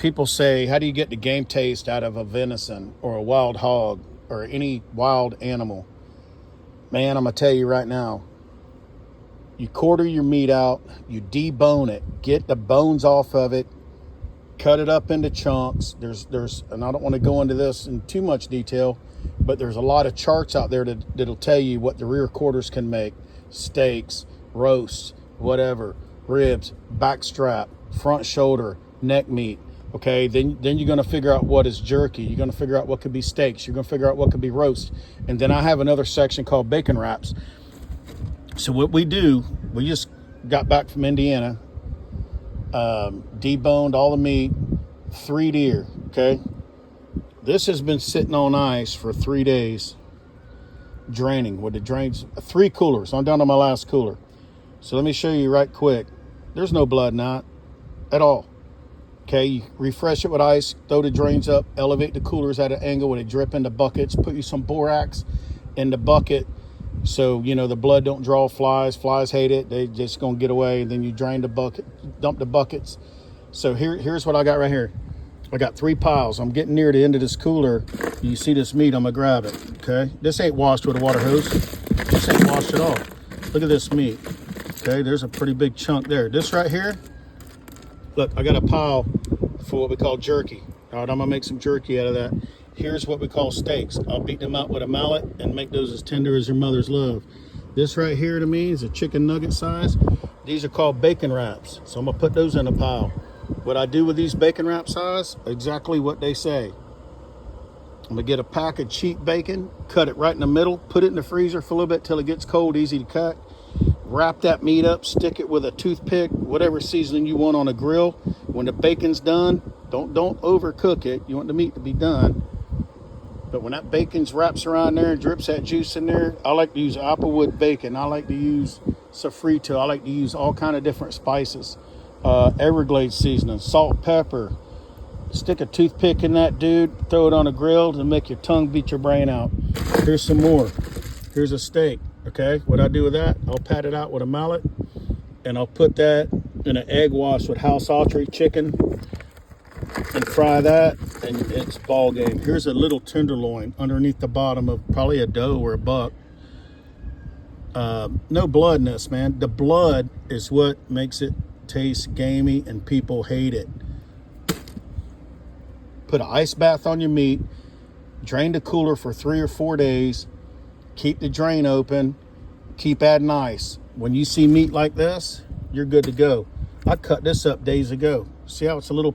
People say, how do you get the game taste out of a venison or a wild hog or any wild animal? Man, I'm going to tell you right now. You quarter your meat out, you debone it, get the bones off of it, cut it up into chunks. There's, and I don't want to go into this in too much detail, but there's a lot of charts out there that'll tell you what the rear quarters can make. Steaks, roasts, whatever, ribs, back strap, front shoulder, neck meat. Okay, then you're going to figure out what is jerky. You're going to figure out what could be steaks. You're going to figure out what could be roast. And then I have another section called bacon wraps. So what we do, we just got back from Indiana, deboned all the meat, 3 deer, okay? This has been sitting on ice for 3 days, draining with the drains, 3 coolers. I'm down to my last cooler. So let me show you right quick. There's no blood knot at all. Okay, you refresh it with ice, throw the drains up, elevate the coolers at an angle when it drip into buckets, put you some borax in the bucket so, you know, the blood don't draw flies. Flies hate it. They just going to get away. And then you drain the bucket, dump the buckets. So here's what I got right here. I got 3 piles. I'm getting near the end of this cooler. You see this meat, I'm going to grab it, okay? This ain't washed with a water hose. This ain't washed at all. Look at this meat, okay? There's a pretty big chunk there. This right here, look, I got a pile for what we call jerky. All right, I'm gonna make some jerky out of that. Here's what we call steaks. I'll beat them out with a mallet and make those as tender as your mother's love. This right here to me is a chicken nugget size. These are called bacon wraps. So I'm gonna put those in a pile. What I do with these bacon wrap size, exactly what they say. I'm gonna get a pack of cheap bacon, cut it right in the middle, put it in the freezer for a little bit till it gets cold, easy to cut. Wrap that meat up, stick it with a toothpick, whatever seasoning you want on a grill. When the bacon's done, don't overcook it. You want the meat to be done. But when that bacon's wraps around there and drips that juice in there, I like to use applewood bacon. I like to use sofrito. I like to use all kind of different spices. Everglades seasoning, salt, pepper. Stick a toothpick in that dude, throw it on a grill to make your tongue beat your brain out. Here's some more. Here's a steak. Okay, what I do with that, I'll pat it out with a mallet and I'll put that in an egg wash with house autry chicken and fry that, and it's ball game. Here's a little tenderloin underneath the bottom of probably a doe or a buck. No blood in this, man. The blood is what makes it taste gamey and people hate it. Put an ice bath on your meat, drain the cooler for 3 or 4 days, keep the drain open, keep adding ice. When you see meat like this, you're good to go. I cut this up days ago. See how it's a little